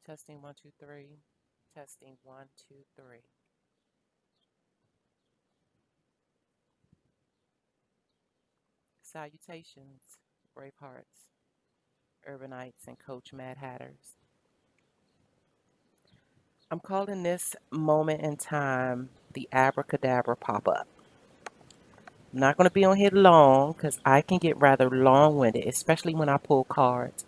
Testing one, two, three. Testing one, two, three. Salutations, brave hearts, urbanites, and Coach Mad Hatters. I'm calling this moment in time the Abracadabra pop up. I'm not going to be on here long because I can get rather long winded, especially when I pull cards.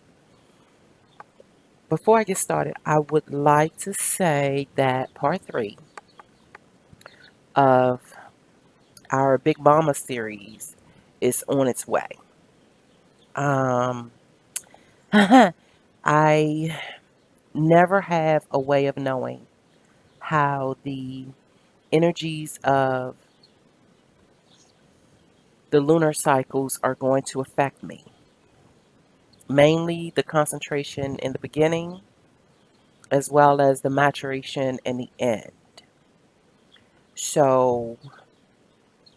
Before I get started, I would like to say that part three of our Big Mama series is on its way. Um, I never have a way of knowing how the energies of the lunar cycles are going to affect me. Mainly the concentration in the beginning, as well as the maturation in the end. So,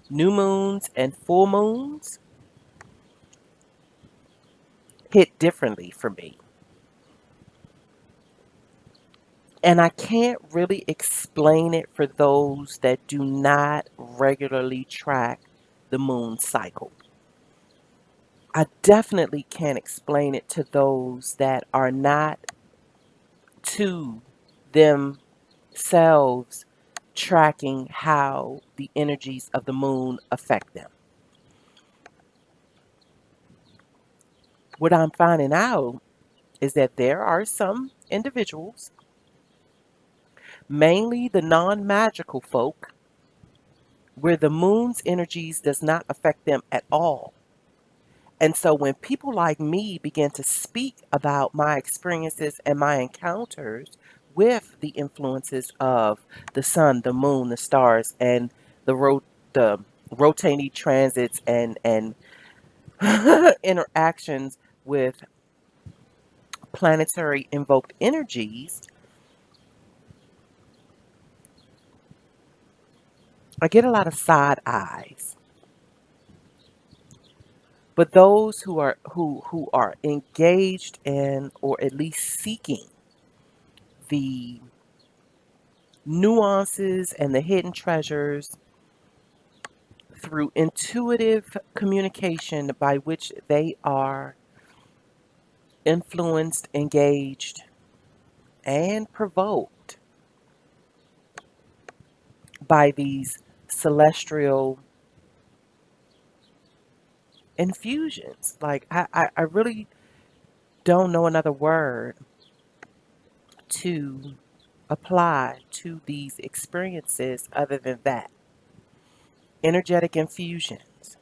new moons and full moons hit differently for me. And I can't really explain it for those that do not regularly track the moon cycle. I definitely can't explain it to those that are not to themselves tracking how the energies of the moon affect them. What I'm finding out is that there are some individuals, mainly the non-magical folk, where the moon's energies does not affect them at all. And so when people like me begin to speak about my experiences and my encounters with the influences of the sun, the moon, the stars, and the rotating transits and interactions with planetary invoked energies, I get a lot of side eyes. But those who are engaged in or at least seeking the nuances and the hidden treasures through intuitive communication by which they are influenced, engaged, and provoked by these celestial infusions. Like, I really don't know another word to apply to these experiences other than that. Energetic infusions.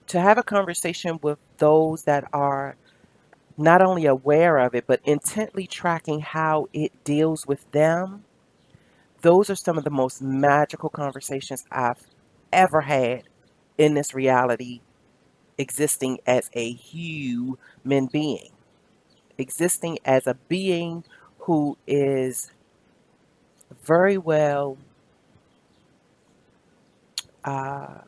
To have a conversation with those that are not only aware of it, but intently tracking how it deals with them, those are some of the most magical conversations I've ever had in this reality, existing as a human being, existing as a being who is very well, uh,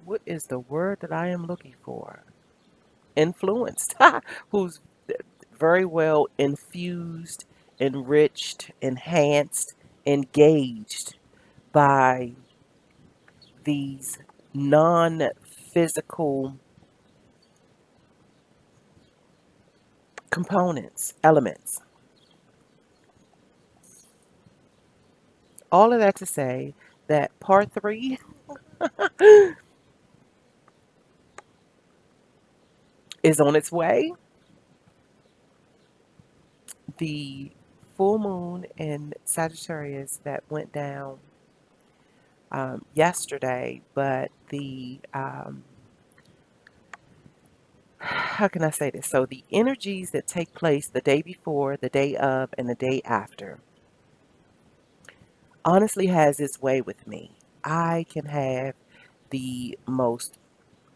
what is the word that I am looking for? Influenced, who's very well infused, enriched, enhanced, engaged by these non physical components, elements. All of that to say that part three is on its way. The full moon in Sagittarius that went down yesterday, but how can I say this? So the energies that take place the day before, the day of, and the day after honestly has its way with me. I can have the most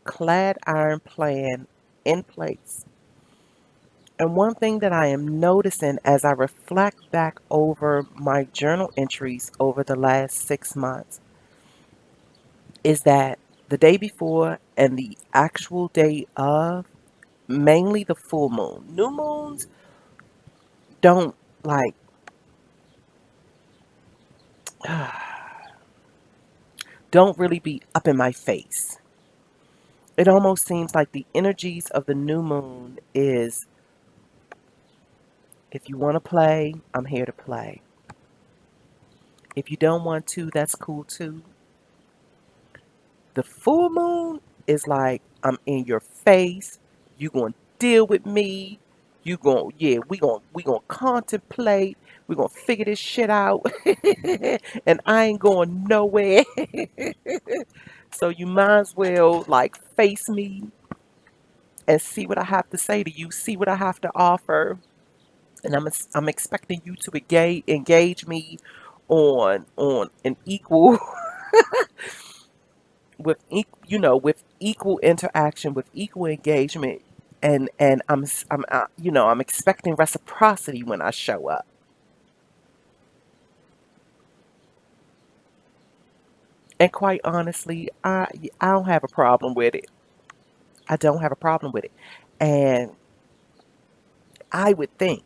clad iron plan in place. And one thing that I am noticing as I reflect back over my journal entries over the last 6 months is that the day before and the actual day of mainly the full moon. New moons don't like don't really be up in my face. It almost seems like the energies of the new moon is, if you want to play, I'm here to play. If you don't want to, that's cool too. The full moon is like, I'm in your face. You gonna deal with me. You gonna, yeah, we gonna contemplate. We gonna figure this shit out. And I ain't going nowhere. So you might as well like face me and see what I have to say to you. See what I have to offer. And I'm expecting you to engage me on an equal with equal interaction, with equal engagement, and I'm expecting reciprocity when I show up. And quite honestly, I don't have a problem with it. I don't have a problem with it. And I would think,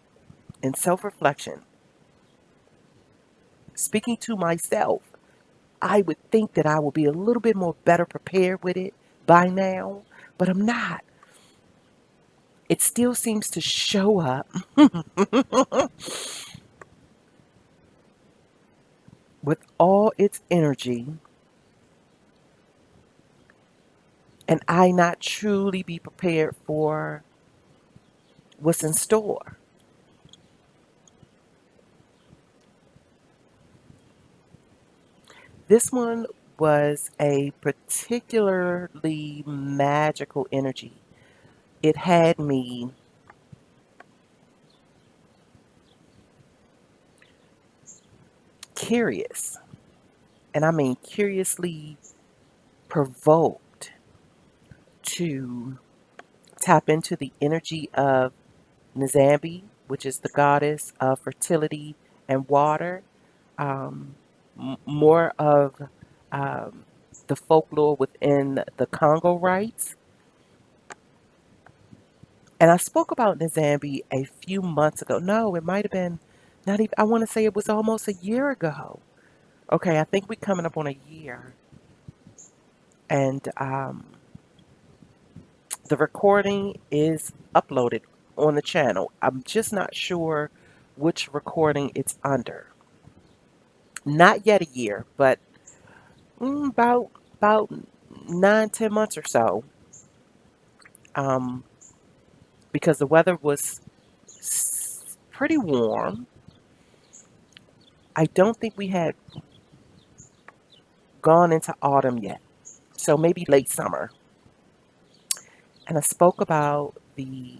in self-reflection, speaking to myself, I would think that I will be a little bit more better prepared with it by now, but I'm not. It still seems to show up with all its energy, and I not truly be prepared for what's in store. This one was a particularly magical energy. It had me curious, and I mean curiously provoked to tap into the energy of Nzambi, which is the goddess of fertility and water. Um, More of um, the folklore within the Congo rites. And I spoke about Nzambi a few months ago. No, it might have been not even, I want to say it was almost a year ago. Okay, I think we're coming up on a year. And the recording is uploaded on the channel. I'm just not sure which recording it's under. Not yet a year, but about 9, 10 months or so. Um, because the weather was pretty warm. I don't think we had gone into autumn yet, so maybe late summer. And I spoke about the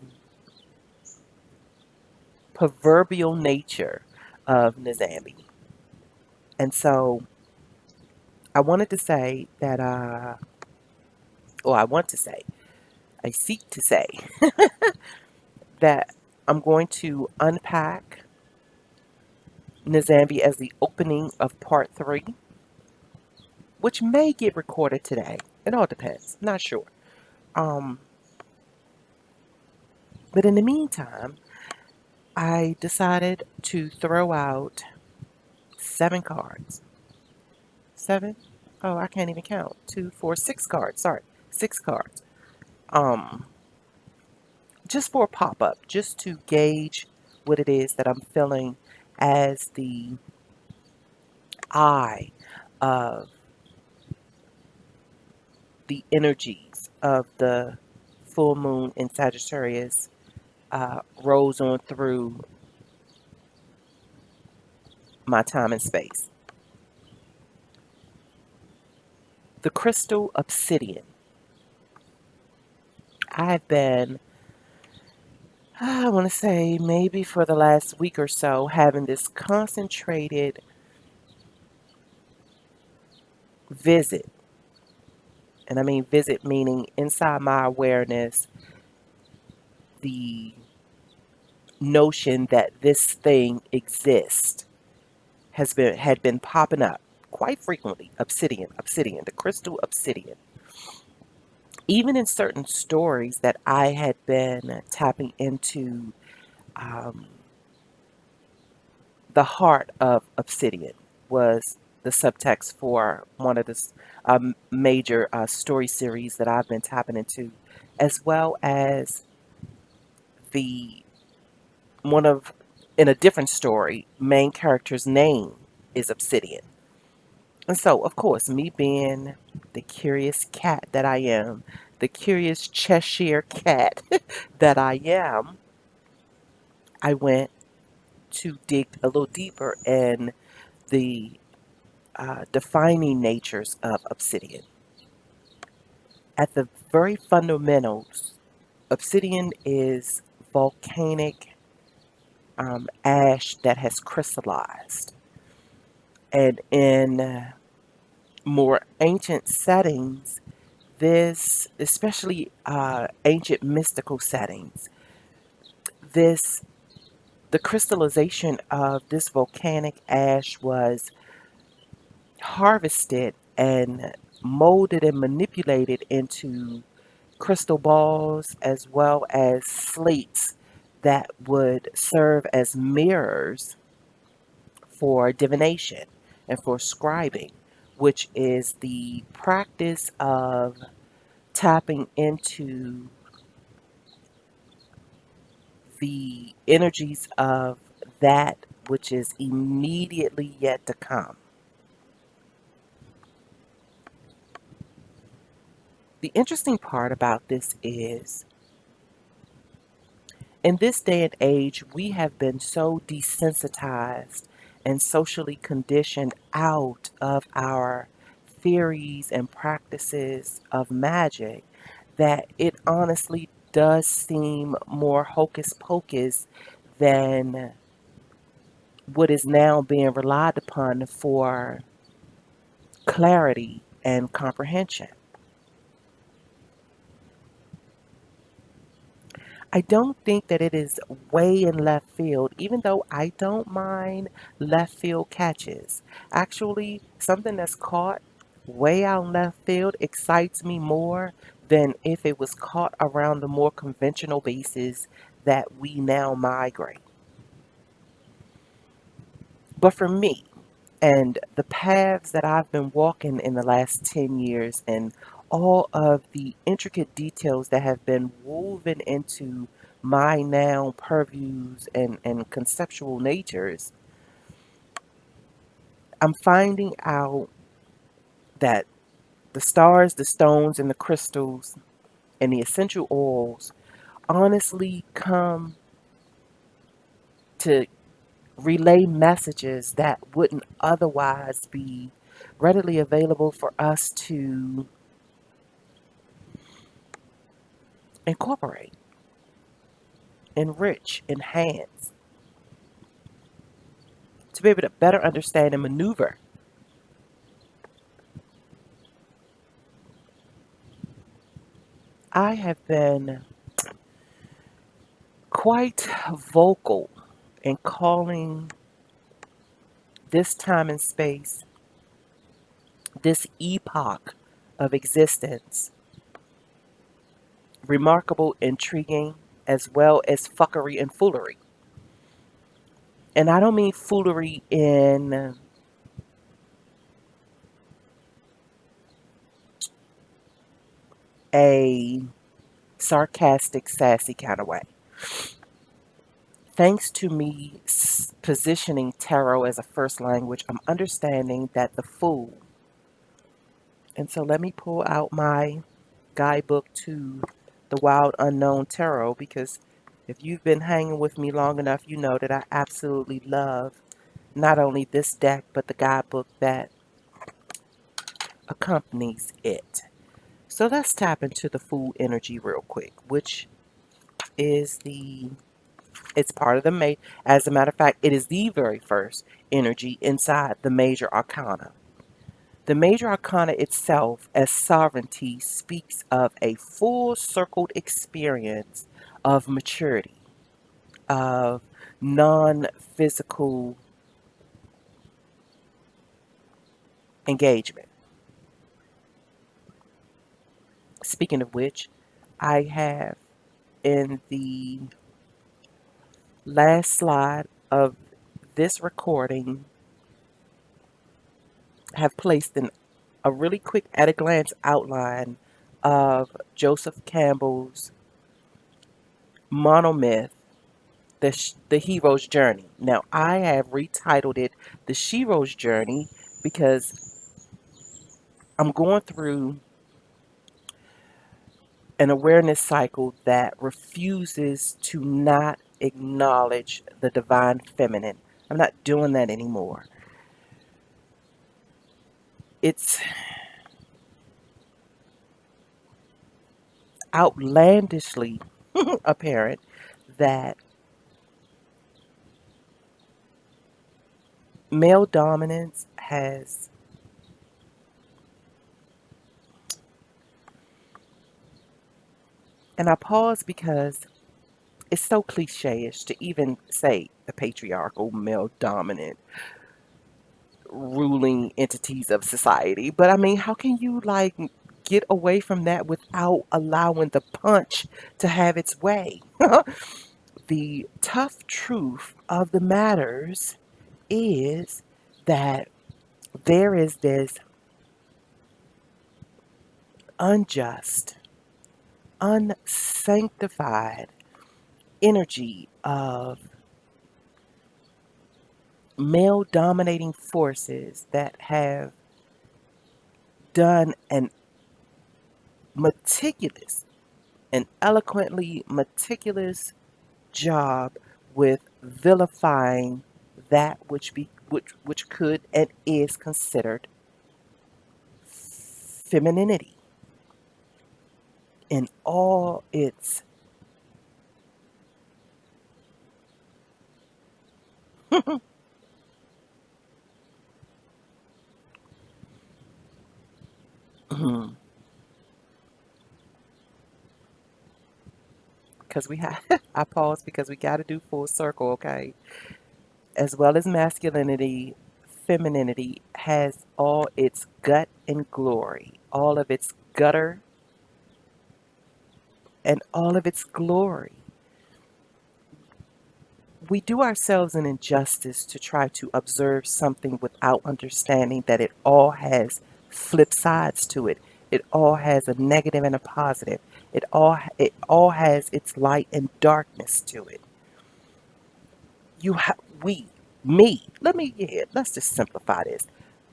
proverbial nature of Nzambi. And so I wanted to say that, or I want to say, I seek to say that I'm going to unpack Nzambi as the opening of part 3, which may get recorded today. It all depends. Not sure. Um, but in the meantime, I decided to throw out 7 cards. 7? Oh, I can't even count. 2, 4, 6 cards. Sorry, 6 cards. Um, just for a pop up, just to gauge what it is that I'm feeling as the eye of the energies of the full moon in Sagittarius rolls on through my time and space. The crystal obsidian. I've been, I want to say maybe for the last week or so, having this concentrated visit. And I mean visit meaning inside my awareness, the notion that this thing exists had been popping up quite frequently. Obsidian, the crystal obsidian. Even in certain stories that I had been tapping into, um, the heart of Obsidian was the subtext for one of the major story series that I've been tapping into, as well as the one of, in a different story, main character's name is Obsidian. And so, of course, me being the curious cat that I am, the curious Cheshire cat that I am, I went to dig a little deeper in the defining natures of obsidian. At the very fundamentals, obsidian is volcanic ash that has crystallized. And in more ancient settings, this, especially ancient mystical settings, this the crystallization of this volcanic ash was harvested and molded and manipulated into crystal balls as well as slates that would serve as mirrors for divination and for scribing, which is the practice of tapping into the energies of that which is immediately yet to come. The interesting part about this is, in this day and age, we have been so desensitized and socially conditioned out of our theories and practices of magic that it honestly does seem more hocus pocus than what is now being relied upon for clarity and comprehension. I don't think that it is way in left field, even though I don't mind left field catches. Actually, something that's caught way out in left field excites me more than if it was caught around the more conventional bases that we now migrate. But for me, and the paths that I've been walking in the last 10 years, and all of the intricate details that have been woven into my now purviews and conceptual natures, I'm finding out that the stars, the stones, and the crystals and the essential oils honestly come to relay messages that wouldn't otherwise be readily available for us to incorporate, enrich, enhance, to be able to better understand and maneuver. I have been quite vocal in calling this time and space, this epoch of existence, remarkable, intriguing, as well as fuckery and foolery. And I don't mean foolery in a sarcastic, sassy kind of way. Thanks to me positioning tarot as a first language, I'm understanding that the fool, and so let me pull out my guidebook to the Wild Unknown Tarot, because if you've been hanging with me long enough, you know that I absolutely love not only this deck, but the guidebook that accompanies it. So let's tap into the Fool energy real quick, which is it's part of the as a matter of fact, it is the very first energy inside the major arcana. The major arcana itself, as sovereignty, speaks of a full circled experience of maturity, of non physical engagement. Speaking of which, I have in the last slide of this recording have placed a really quick at a glance outline of Joseph Campbell's monomyth, the hero's journey. Now, I have retitled it the Shero's journey because I'm going through an awareness cycle that refuses to not acknowledge the divine feminine. I'm not doing that anymore. It's outlandishly apparent that male dominance has, and I pause because it's so cliche-ish to even say the patriarchal male dominant ruling entities of society. But I mean, how can you like get away from that without allowing the punch to have its way? The tough truth of the matters is that there is this unjust, unsanctified energy of male dominating forces that have done an meticulous and eloquently meticulous job with vilifying that which could and is considered femininity in all its because we have I pause because we got to do full circle, okay? As well as masculinity, femininity has all its gut and glory, all of its gutter and all of its glory. We do ourselves an injustice to try to observe something without understanding that it all has flip sides to it. It all has a negative and a positive. It all has its light and darkness to it. You have we me. Let's just simplify this.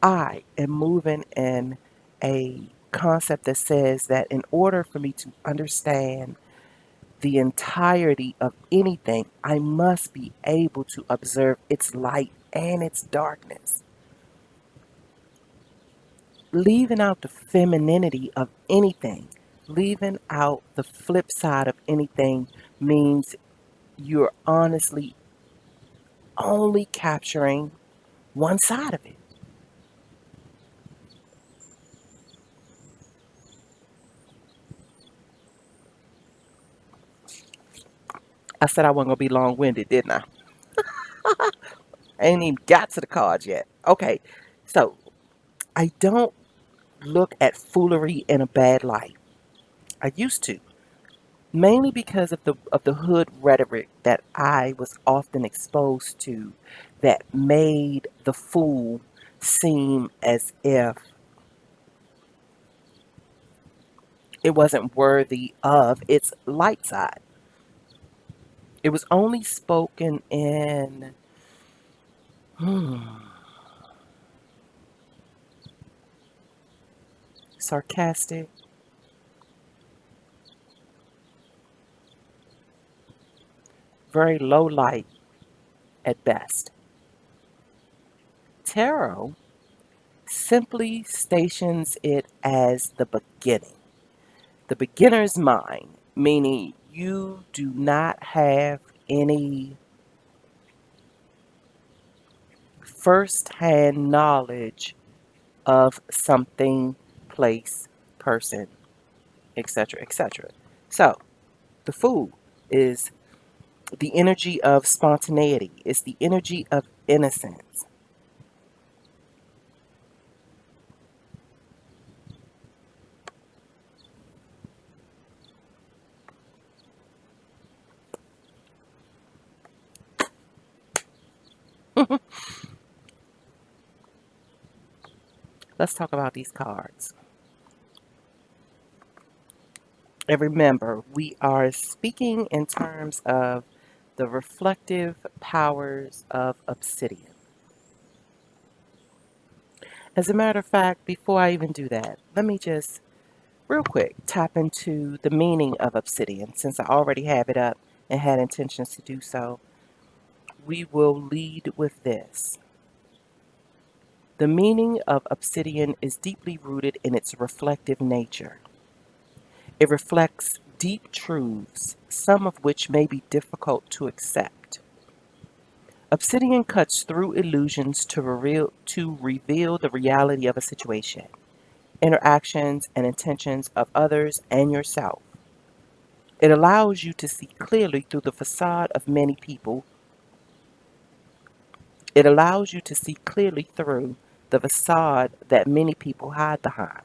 I am moving in a concept that says that in order for me to understand the entirety of anything, I must be able to observe its light and its darkness. Leaving out the femininity of anything, leaving out the flip side of anything means you're honestly only capturing one side of it. I said I wasn't going to be long winded, didn't I? I ain't even got to the cards yet. Okay, so I don't look at foolery in a bad light. I used to. Mainly because of the hood rhetoric that I was often exposed to that made the fool seem as if it wasn't worthy of its light side. It was only spoken in sarcastic, very low light at best. Tarot simply stations it as the beginner's mind, meaning you do not have any first-hand knowledge of something, place, person, etc., etc. So, the Fool is the energy of spontaneity, it's the energy of innocence. Let's talk about these cards. And remember, we are speaking in terms of the reflective powers of obsidian. As a matter of fact, before I even do that, let me just real quick tap into the meaning of obsidian. Since I already have it up and had intentions to do so, we will lead with this. The meaning of obsidian is deeply rooted in its reflective nature. It reflects deep truths, some of which may be difficult to accept. Obsidian cuts through illusions to reveal the reality of a situation, interactions, and intentions of others and yourself. It allows you to see clearly through the facade of many people. It allows you to see clearly through the facade that many people hide behind.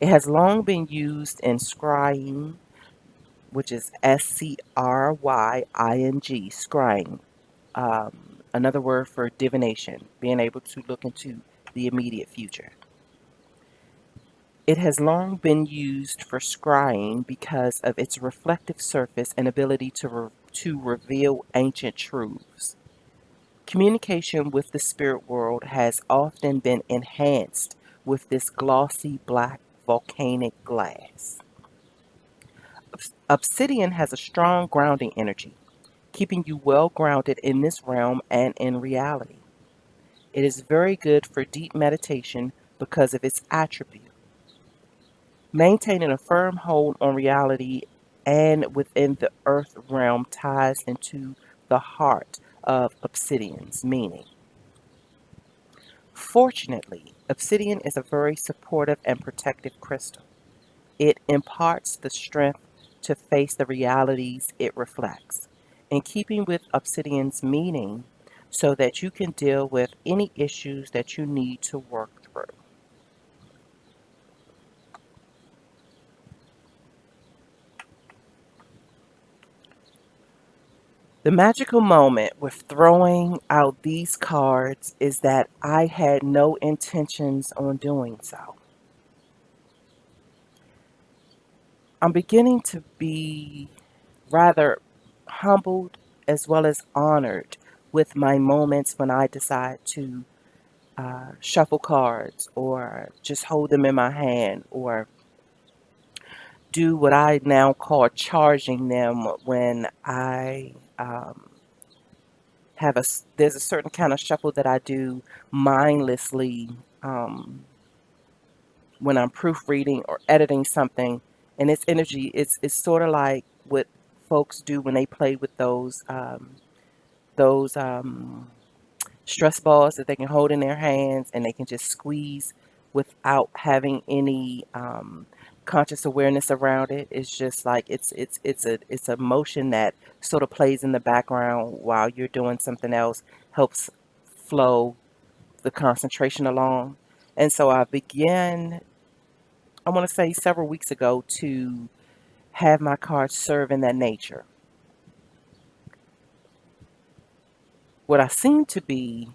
It has long been used in scrying, which is scrying, scrying, another word for divination, being able to look into the immediate future. It has long been used for scrying because of its reflective surface and ability to reveal ancient truths. Communication with the spirit world has often been enhanced with this glossy black volcanic glass. Obsidian has a strong grounding energy, keeping you well grounded in this realm and in reality. It is very good for deep meditation because of its attribute. Maintaining a firm hold on reality and within the earth realm ties into the heart of obsidian's meaning. Fortunately, obsidian is a very supportive and protective crystal. It imparts the strength to face the realities it reflects, in keeping with obsidian's meaning, so that you can deal with any issues that you need to work through. The magical moment with throwing out these cards is that I had no intentions on doing so. I'm beginning to be rather humbled as well as honored with my moments when I decide to shuffle cards or just hold them in my hand or do what I now call charging them when I there's a certain kind of shuffle that I do mindlessly um, when I'm proofreading or editing something, and its energy it's sort of like what folks do when they play with those stress balls that they can hold in their hands and they can just squeeze without having any conscious awareness around it. It's just like it's a motion that sort of plays in the background while you're doing something else, helps flow the concentration along. And so I began, I want to say several weeks ago, to have my cards serve in that nature. What I seem to be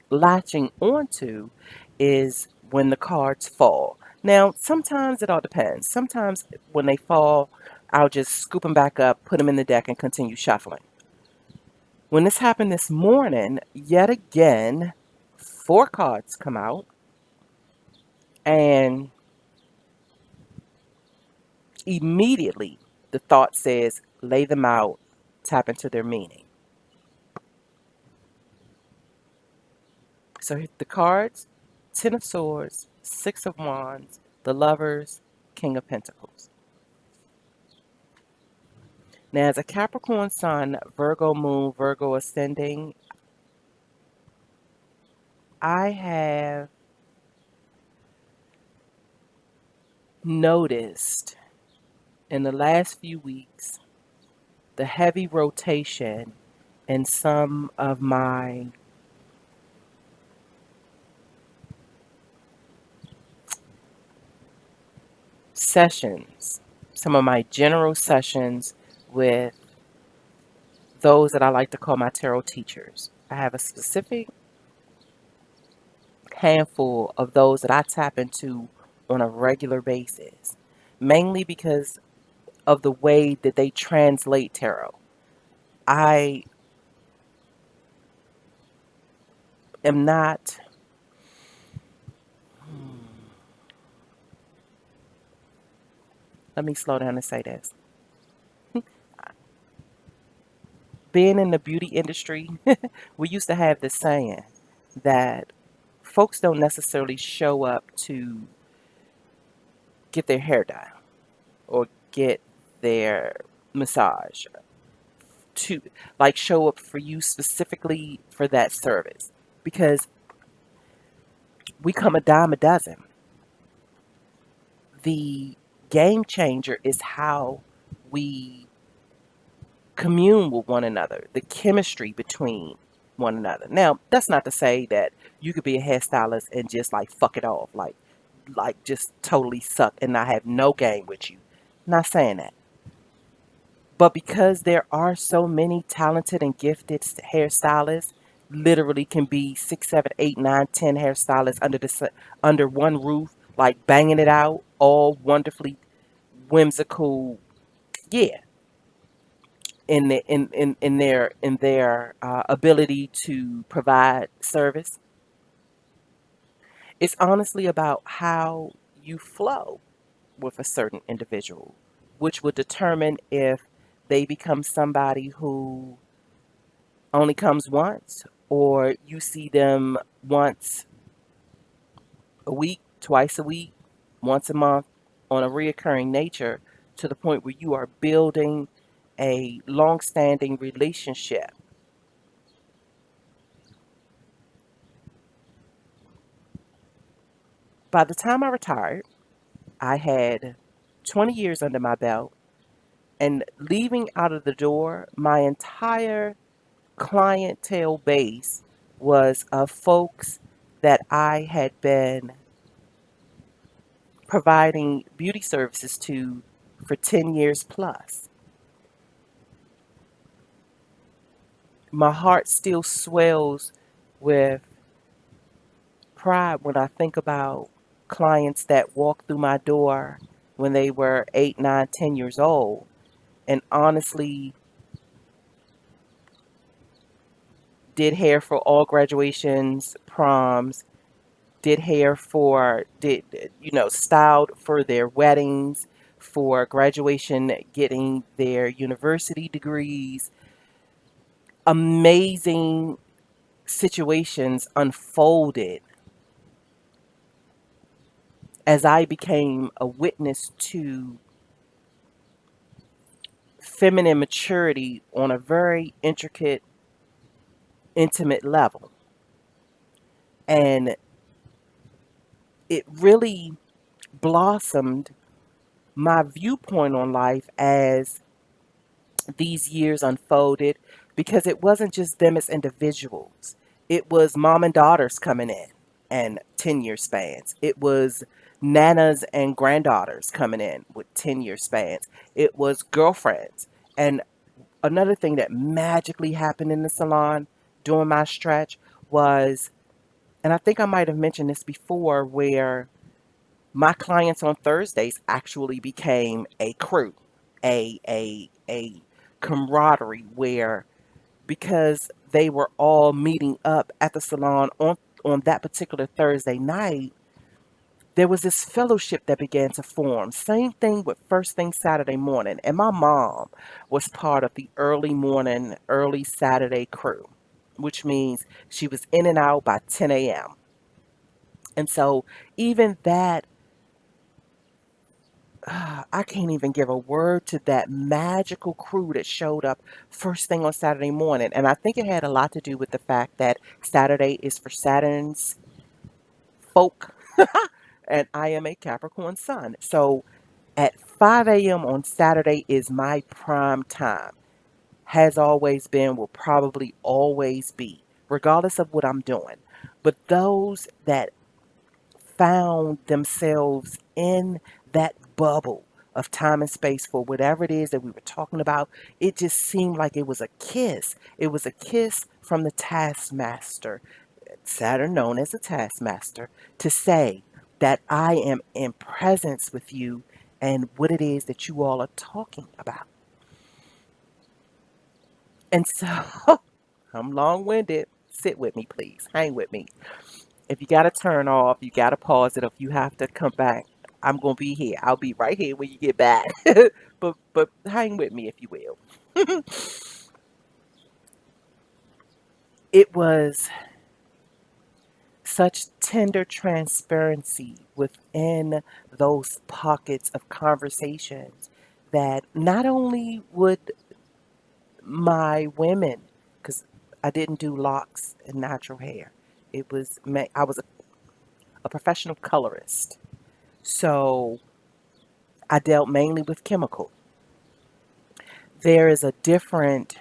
latching onto is when the cards fall. Now, sometimes it all depends. Sometimes when they fall, I'll just scoop them back up, put them in the deck, and continue shuffling. When this happened this morning, yet again, four cards come out, and immediately the thought says, lay them out, tap into their meaning. So the cards: Ten of Swords, Six of Wands, the Lovers, King of Pentacles. Now, as a Capricorn Sun, Virgo Moon, Virgo Ascending, I have noticed in the last few weeks the heavy rotation in some of my sessions, some of my general sessions with those that I like to call my tarot teachers. I have a specific handful of those that I tap into on a regular basis, mainly because of the way that they translate tarot. I am not, let me slow down and say this. Being in the beauty industry, we used to have this saying that folks don't necessarily show up to get their hair done or get their massage to like show up for you specifically for that service because we come a dime a dozen. The game changer is how we commune with one another, the chemistry between one another. Now, that's not to say that you could be a hairstylist and just like fuck it off, like just totally suck and not have no game with you. Not saying that. But because there are so many talented and gifted hairstylists, literally can be 6, 7, 8, 9, 10 hairstylists under one roof, like banging it out, all wonderfully whimsical. Yeah, in their ability to provide service. It's honestly about how you flow with a certain individual, which would determine if they become somebody who only comes once, or you see them once a week, twice a week, once a month on a reoccurring nature to the point where you are building a long standing relationship. By the time I retired, I had 20 years under my belt, and leaving out of the door, my entire clientele base was of folks that I had been providing beauty services to for 10 years plus. My heart still swells with pride when I think about clients that walked through my door when they were 8, 9, 10 years old, and honestly did hair for all graduations, proms, did styled for their weddings, for graduation, getting their university degrees. Amazing situations unfolded as I became a witness to feminine maturity on a very intricate, intimate level. And it really blossomed my viewpoint on life as these years unfolded, because it wasn't just them as individuals. It was mom and daughters coming in and 10-year spans. It was nanas and granddaughters coming in with 10-year spans. It was girlfriends. And another thing that magically happened in the salon during my stretch was, and I think I might have mentioned this before, where my clients on Thursdays actually became a crew, a camaraderie, where because they were all meeting up at the salon on that particular Thursday night, there was this fellowship that began to form. Same thing with first thing Saturday morning. And my mom was part of the early morning, early Saturday crew, which means she was in and out by 10 a.m. And so even that, I can't even give a word to that magical crew that showed up first thing on Saturday morning. And I think it had a lot to do with the fact that Saturday is for Saturn's folk, and I am a Capricorn sun. So at 5 a.m. on Saturday is my prime time. Has always been, will probably always be, regardless of what I'm doing. But those that found themselves in that bubble of time and space for whatever it is that we were talking about. It just seemed like it was a kiss. It was a kiss from the taskmaster, Saturn known as the taskmaster, to say that I am in presence with you and what it is that you all are talking about. And so I'm long winded. Sit with me, please. Hang with me. If you got to turn off, you got to pause it. If you have to come back, I'm going to be here. I'll be right here when you get back. but hang with me, if you will. It was such tender transparency within those pockets of conversations that not only would my women, because I didn't do locks and natural hair, I was a professional colorist, so I dealt mainly with chemical. There is a different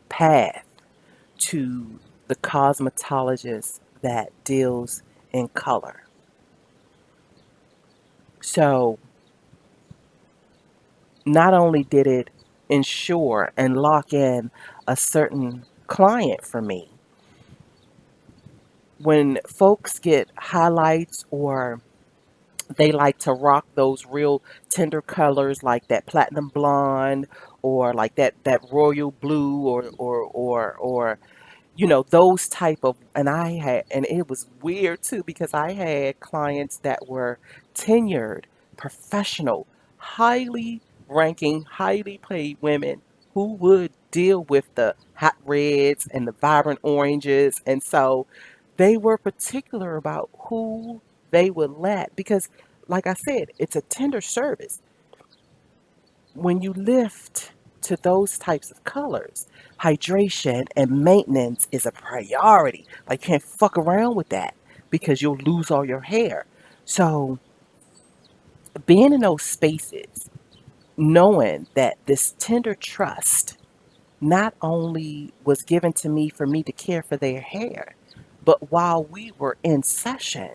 path to the cosmetologist that deals in color. So not only did it ensure and lock in a certain client for me, when folks get highlights or they like to rock those real tender colors like that platinum blonde or like that royal blue or those type of, and it was weird too because I had clients that were tenured, professional, highly ranking, highly paid women who would deal with the hot reds and the vibrant oranges. And so they were particular about who they would let because, like I said, it's a tender service. When you lift to those types of colors, hydration and maintenance is a priority. Like, you can't fuck around with that because you'll lose all your hair. So, being in those spaces, knowing that this tender trust not only was given to me for me to care for their hair, but while we were in session,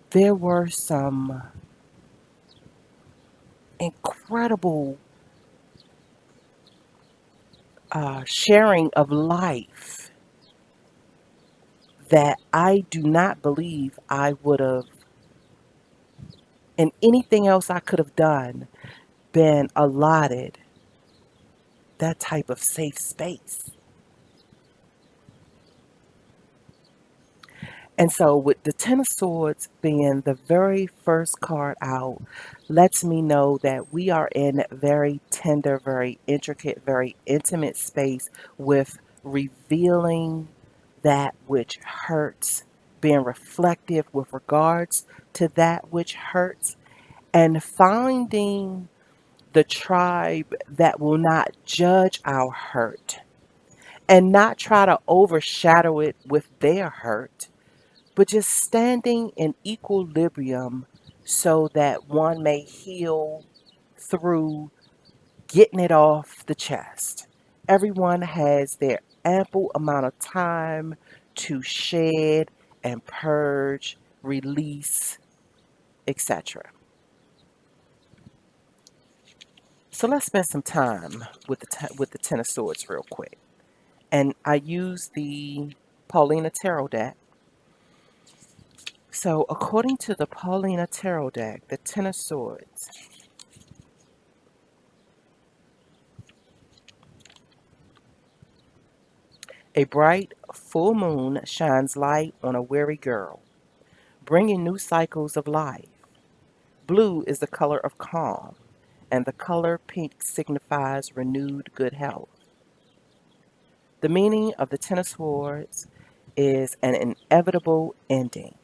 there were some incredible sharing of life that I do not believe I would have, and anything else I could have done, been allotted that type of safe space. And so, with the Ten of Swords being the very first card out, lets me know that we are in very tender, very intricate, very intimate space with revealing that which hurts, being reflective with regards to that which hurts, and finding the tribe that will not judge our hurt and not try to overshadow it with their hurt, but just standing in equilibrium so that one may heal through getting it off the chest. Everyone has their ample amount of time to shed and purge, release, etc. So let's spend some time with with the Ten of Swords real quick. And I use the Paulina Tarot deck. So according to the Paulina Tarot deck, the Ten of Swords, a bright full moon shines light on a weary girl, bringing new cycles of life. Blue is the color of calm, and the color pink signifies renewed good health. The meaning of the Ten of Swords is an inevitable ending,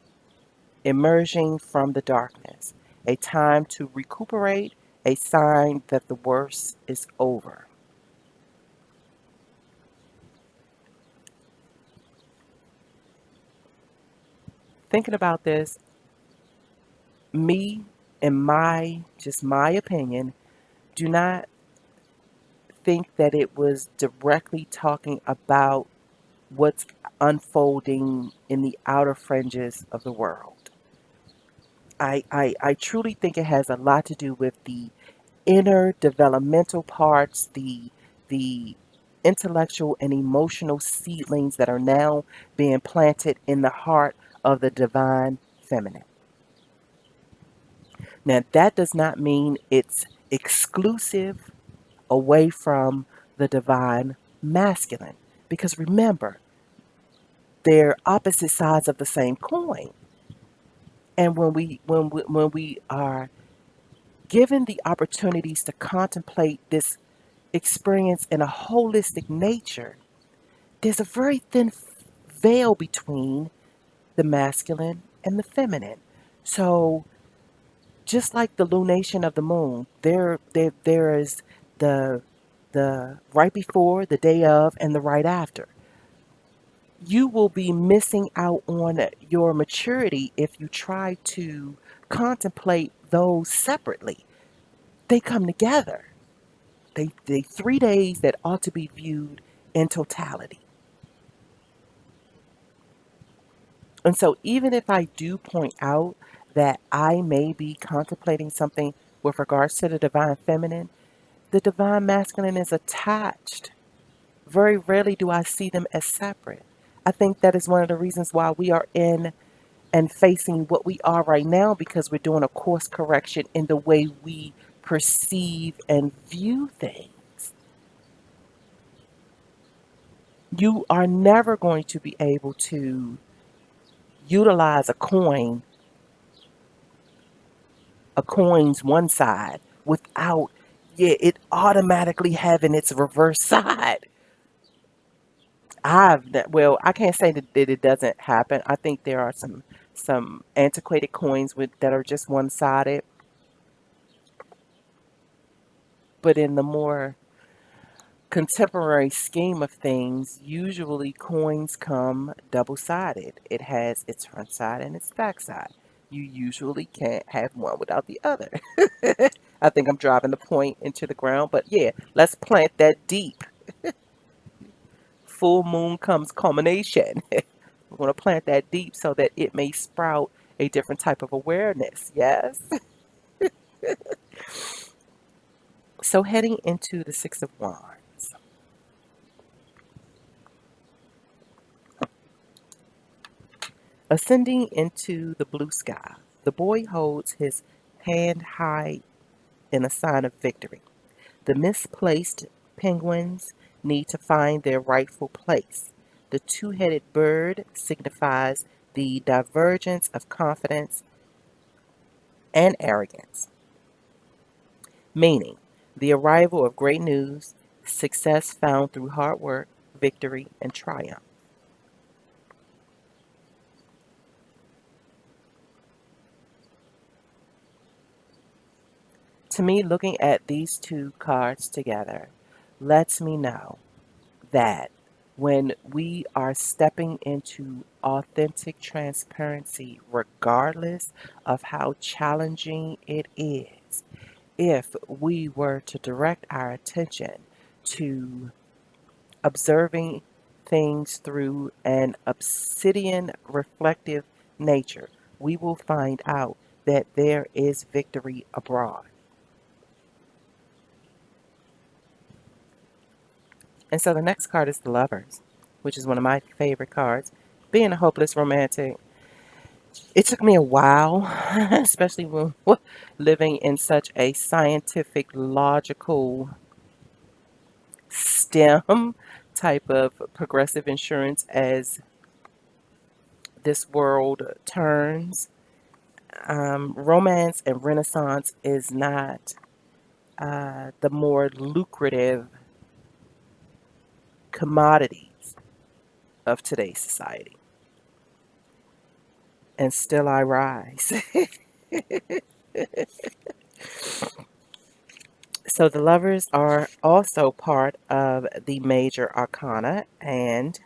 emerging from the darkness, a time to recuperate, a sign that the worst is over. Thinking about this, me, in my opinion, do not think that it was directly talking about what's unfolding in the outer fringes of the world. I truly think it has a lot to do with the inner developmental parts, the intellectual and emotional seedlings that are now being planted in the heart of the divine feminine. Now, that does not mean it's exclusive away from the divine masculine, because remember, they're opposite sides of the same coin. And when we are given the opportunities to contemplate this experience in a holistic nature, there's a very thin veil between the masculine and the feminine. So just like the lunation of the moon, there is the the right before, the day of, and the right after. You will be missing out on your maturity if you try to contemplate those separately. They come together. They 3 days that ought to be viewed in totality. And so even if I do point out that I may be contemplating something with regards to the divine feminine, the divine masculine is attached. Very rarely do I see them as separate. I think that is one of the reasons why we are in and facing what we are right now, because we're doing a course correction in the way we perceive and view things. You are never going to be able to utilize a coin's one side without, yeah, it automatically having its reverse side. Well, I can't say that it doesn't happen. I think there are some antiquated coins that are just one sided, but in the more contemporary scheme of things, usually coins come double sided. It has its front side and its back side. You usually can't have one without the other. I think I'm driving the point into the ground, but yeah, let's plant that deep. Full moon comes culmination. We want to plant that deep so that it may sprout a different type of awareness. Yes. So heading into the Six of Wands, ascending into the blue sky, the boy holds his hand high in a sign of victory. The misplaced penguins need to find their rightful place. The two-headed bird signifies the divergence of confidence and arrogance, meaning the arrival of great news, success found through hard work, victory, and triumph. To me, looking at these two cards together lets me know that when we are stepping into authentic transparency, regardless of how challenging it is, if we were to direct our attention to observing things through an obsidian reflective nature, we will find out that there is victory abroad. And so the next card is the Lovers, which is one of my favorite cards. Being a hopeless romantic, it took me a while, especially when living in such a scientific, logical, STEM type of progressive insurance as this world turns. Romance and Renaissance is not the more lucrative commodities of today's society. And still I rise. So the Lovers are also part of the major arcana, and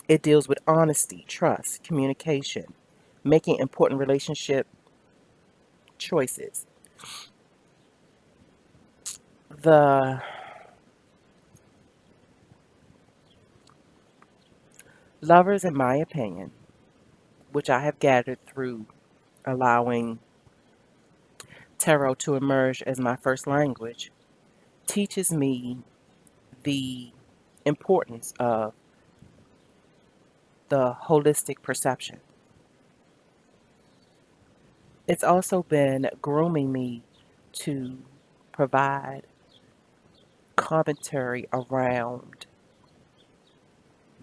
it deals with honesty, trust, communication, making important relationship choices. The Lovers, in my opinion, which I have gathered through allowing tarot to emerge as my first language, teaches me the importance of the holistic perception. It's also been grooming me to provide commentary around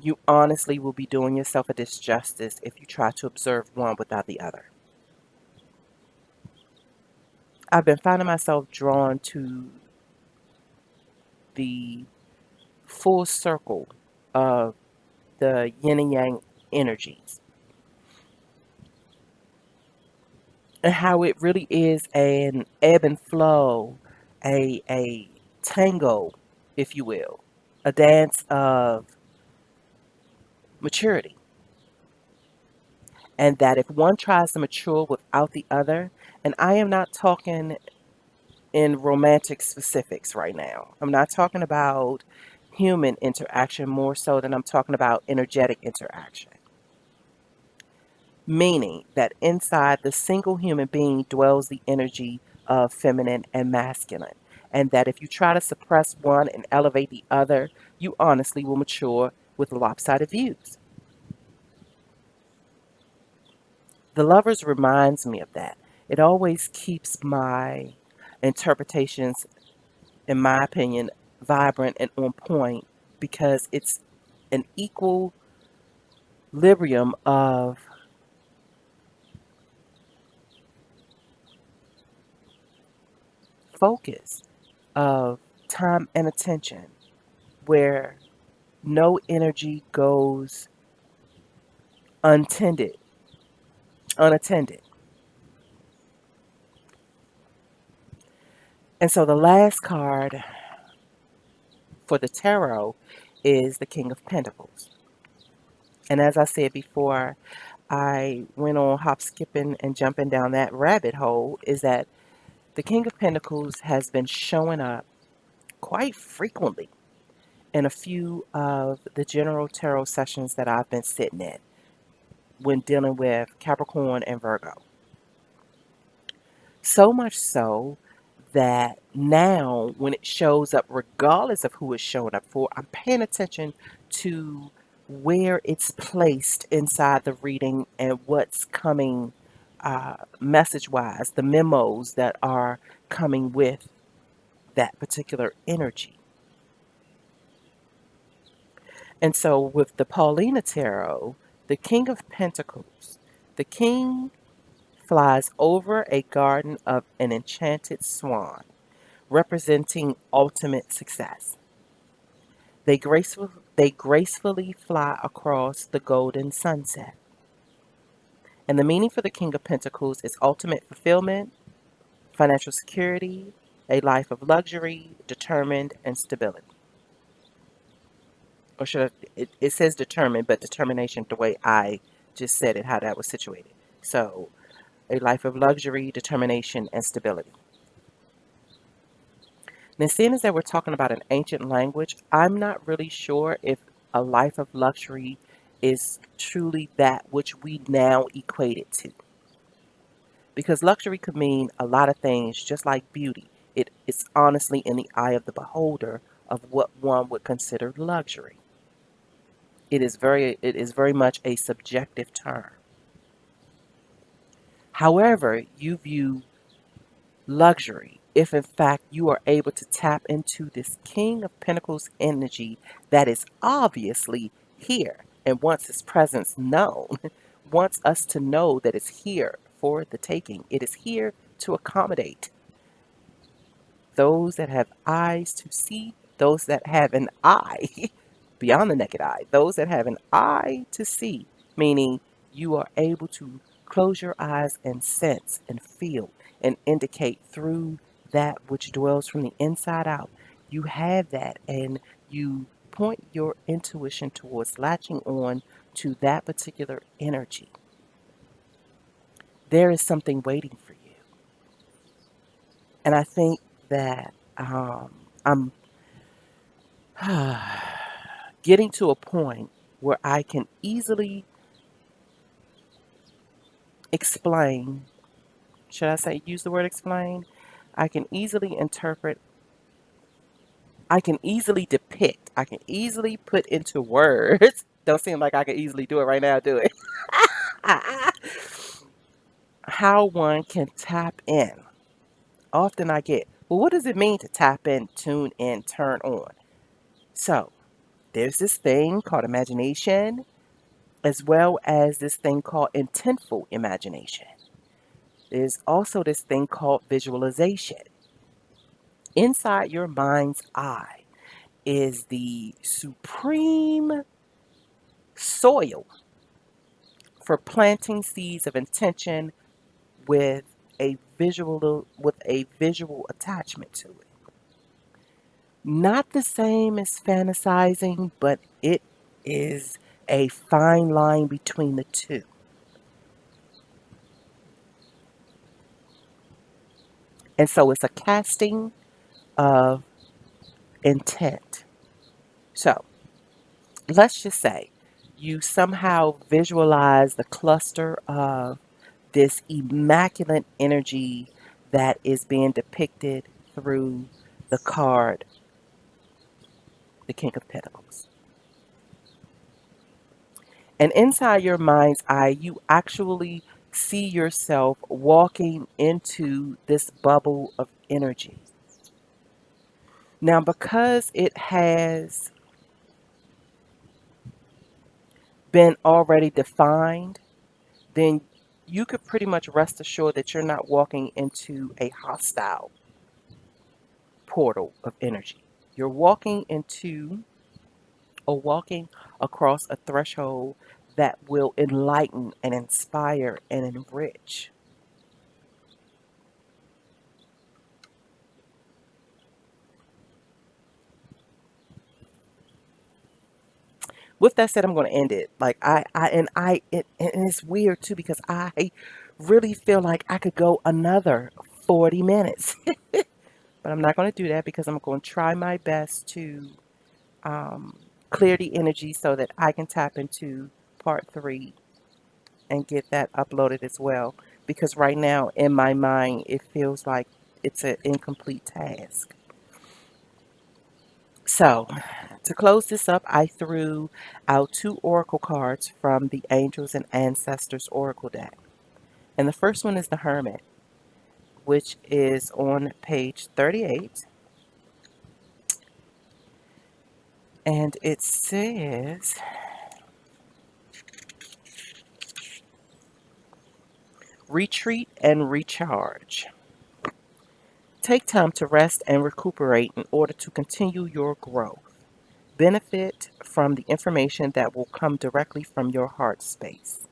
you honestly will be doing yourself a disjustice if you try to observe one without the other. I've been finding myself drawn to the full circle of the yin and yang energies and how it really is an ebb and flow, a tango, if you will, a dance of maturity. And that if one tries to mature without the other, and I am not talking in romantic specifics right now, I'm not talking about human interaction more so than I'm talking about energetic interaction. Meaning that inside the single human being dwells the energy of feminine and masculine. And that if you try to suppress one and elevate the other, you honestly will mature with lopsided views. The Lovers reminds me of that. It always keeps my interpretations, in my opinion, vibrant and on point because it's an equilibrium of focus, of time and attention, where no energy goes untended, unattended. And so the last card for the tarot is the King of Pentacles. And as I said before, I went on hop skipping and jumping down that rabbit hole, is that the King of Pentacles has been showing up quite frequently in a few of the general tarot sessions that I've been sitting in when dealing with Capricorn and Virgo. So much so that now when it shows up, regardless of who it's showing up for, I'm paying attention to where it's placed inside the reading and what's coming message wise, the memos that are coming with that particular energy. And so with the Paulina Tarot, the King of Pentacles, the King flies over a garden of an enchanted swan, representing ultimate success. They gracefully fly across the golden sunset. And the meaning for the King of Pentacles is ultimate fulfillment, financial security, a life of luxury, determined, and stability. Or should I, it says determined, but determination, the way I just said it, how that was situated. So, a life of luxury, determination, and stability. Now, seeing as that we're talking about an ancient language, I'm not really sure if a life of luxury is truly that which we now equate it to. Because luxury could mean a lot of things, just like beauty. It's honestly in the eye of the beholder of what one would consider luxury. It is very much a subjective term. However, you view luxury if in fact you are able to tap into this King of Pentacles energy that is obviously here and wants its presence known, wants us to know that it's here for the taking. It is here to accommodate those that have eyes to see, those that have an eye beyond the naked eye, those that have an eye to see, meaning you are able to close your eyes and sense and feel and indicate through that which dwells from the inside out. You have that, and you point your intuition towards latching on to that particular energy. There is something waiting for you. And I think that I'm getting to a point where I can easily explain. Should I say use the word explain? I can easily interpret, I can easily depict, I can easily put into words. Don't seem like I can easily do it right now, do it? How one can tap in. Often I get, well, what does it mean to tap in, tune in, turn on? So there's this thing called imagination, as well as this thing called intentful imagination. There's also this thing called visualization. Inside your mind's eye is the supreme soil for planting seeds of intention with a visual attachment to it. Not the same as fantasizing, but it is a fine line between the two. And so it's a casting of intent. So let's just say you somehow visualize the cluster of this immaculate energy that is being depicted through the card, the King of Pentacles. And inside your mind's eye, you actually see yourself walking into this bubble of energy. Now, because it has been already defined, then you could pretty much rest assured that you're not walking into a hostile portal of energy. You're walking into or walking across a threshold that will enlighten and inspire and enrich. With that said, I'm going to end it. Like and it's weird too because I really feel like I could go another 40 minutes, but I'm not going to do that because I'm going to try my best to clear the energy so that I can tap into part three and get that uploaded as well. Because right now in my mind, it feels like it's an incomplete task. So, to close this up, I threw out two oracle cards from the Angels and Ancestors Oracle deck. And the first one is the Hermit, which is on page 38. And it says, retreat and recharge. Take time to rest and recuperate in order to continue your growth. Benefit from the information that will come directly from your heart space.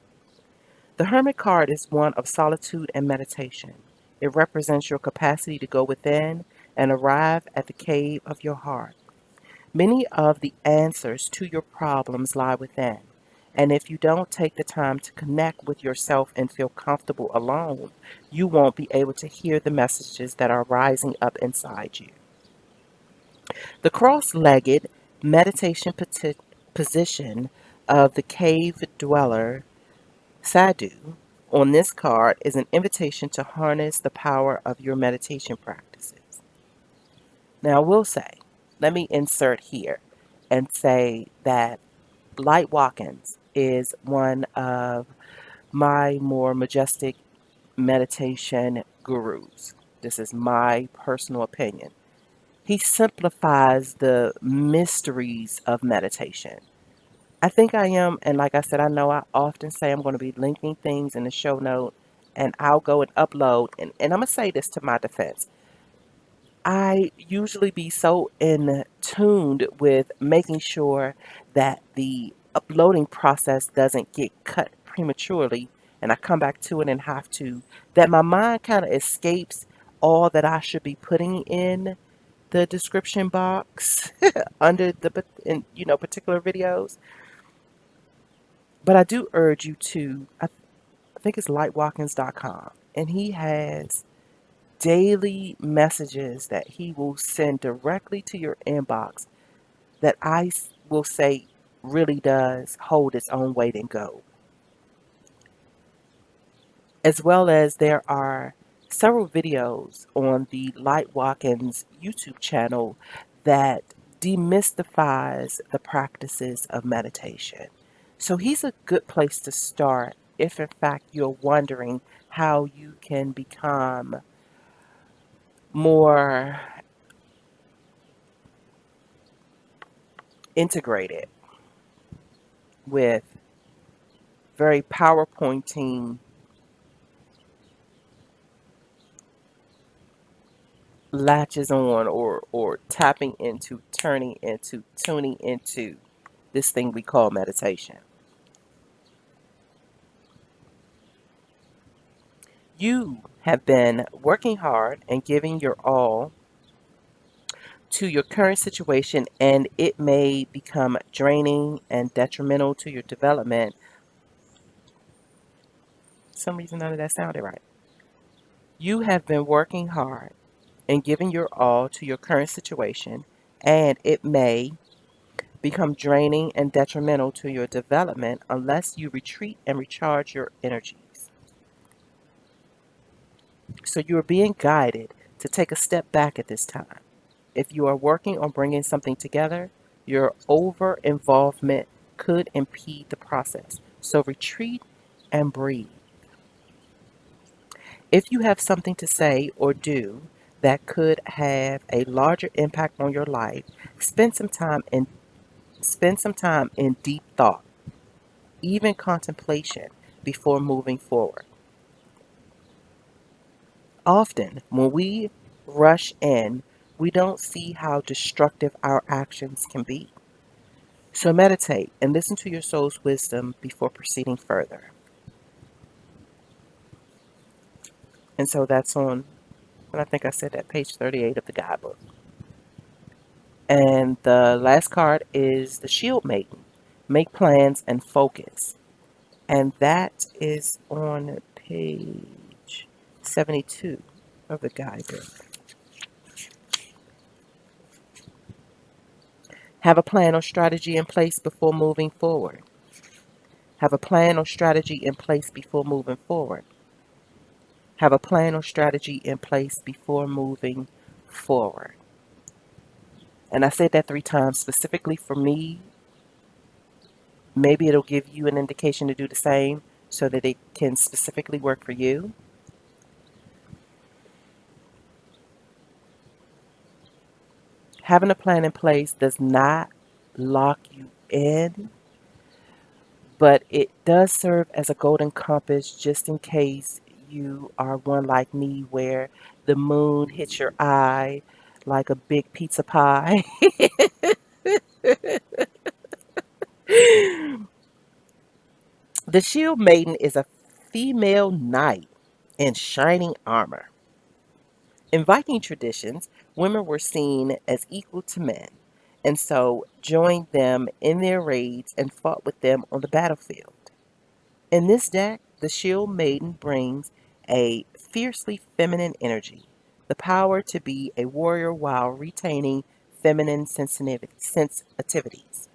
The Hermit card is one of solitude and meditation. It represents your capacity to go within and arrive at the cave of your heart. Many of the answers to your problems lie within. And if you don't take the time to connect with yourself and feel comfortable alone, you won't be able to hear the messages that are rising up inside you. The cross-legged meditation position of the cave dweller Sadhu on this card is an invitation to harness the power of your meditation practices. Now, I will say, let me insert here and say that Light Watkins is one of my more majestic meditation gurus. This is my personal opinion. He simplifies the mysteries of meditation. I think I am, and like I said, I know I often say I'm going to be linking things in the show note, and I'll go and upload. And I'm going to say this to my defense. I usually be so in tuned with making sure that the uploading process doesn't get cut prematurely, and I come back to it and have to, that my mind kind of escapes all that I should be putting in the description box under the particular videos. But I do urge you to, I think it's lightwatkins.com, and he has daily messages that he will send directly to your inbox that will say really does hold its own weight in gold. as well as there are several videos on the Light Watkins YouTube channel that demystifies the practices of meditation. So he's a good place to start if in fact you're wondering how you can become more integrated with very PowerPointing latches on or tapping into, turning into, tuning into this thing we call meditation. You have been working hard and giving your all to your current situation, and it may become draining and detrimental to your development. For some reason, none of that sounded right. You have been working hard and giving your all to your current situation, and it may become draining and detrimental to your development unless you retreat and recharge your energies. So you are being guided to take a step back at this time. If you are working on bringing something together, your over involvement could impede the process. So retreat and breathe. If you have something to say or do that could have a larger impact on your life, spend some time in deep thought, even contemplation before moving forward. Often, when we rush in, we don't see how destructive our actions can be. So meditate and listen to your soul's wisdom before proceeding further. And so that's on, and I think I said that, page 38 of the guidebook. And the last card is the Shield Maiden. Make plans and focus. And that is on page 72 of the guidebook. Have a plan or strategy in place before moving forward. Have a plan or strategy in place before moving forward. Have a plan or strategy in place before moving forward. And I said that 3 times specifically for me. Maybe it'll give you an indication to do the same so that it can specifically work for you. Having a plan in place does not lock you in, but it does serve as a golden compass just in case you are one like me where the moon hits your eye like a big pizza pie. The Shield Maiden is a female knight in shining armor. In Viking traditions, women were seen as equal to men, and so joined them in their raids and fought with them on the battlefield. In this deck, the Shield Maiden brings a fiercely feminine energy, the power to be a warrior while retaining feminine sensitivities.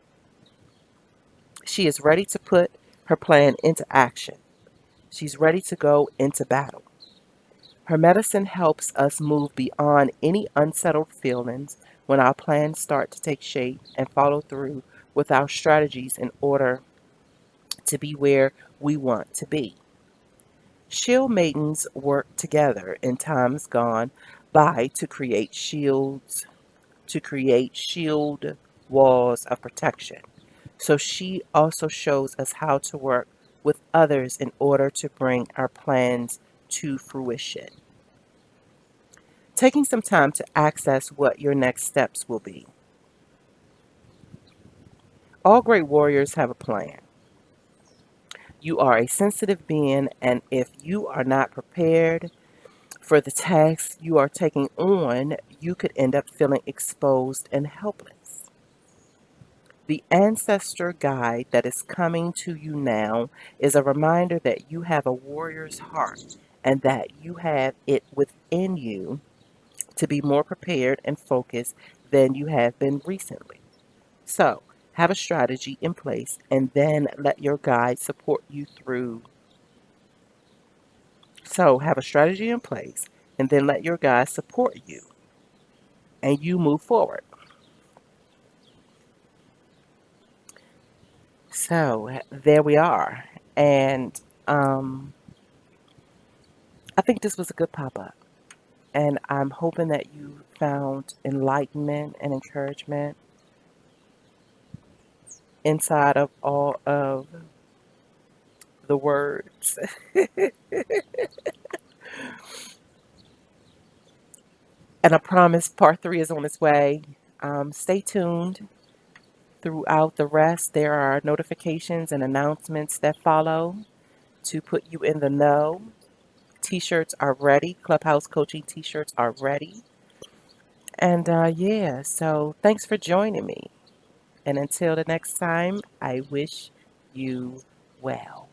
She is ready to put her plan into action. She's ready to go into battle. Her medicine helps us move beyond any unsettled feelings when our plans start to take shape and follow through with our strategies in order to be where we want to be. Shield maidens worked together in times gone by to create shield walls of protection. So she also shows us how to work with others in order to bring our plans to fruition. Taking some time to access what your next steps will be. All great warriors have a plan. You are a sensitive being, and if you are not prepared for the task you are taking on, you could end up feeling exposed and helpless. The ancestor guide that is coming to you now is a reminder that you have a warrior's heart and that you have it within you to be more prepared and focused than you have been recently. So, have a strategy in place and then let your guide support you through So have a strategy in place and then let your guys support you and you move forward. So there we are. And I think this was a good pop up. And I'm hoping that you found enlightenment and encouragement inside of all of the words. And I promise part three is on its way. Stay tuned throughout the rest. There are notifications and announcements that follow to put you in the know. T shirts are ready. Clubhouse coaching t shirts are ready. And yeah, so thanks for joining me. And until the next time, I wish you well.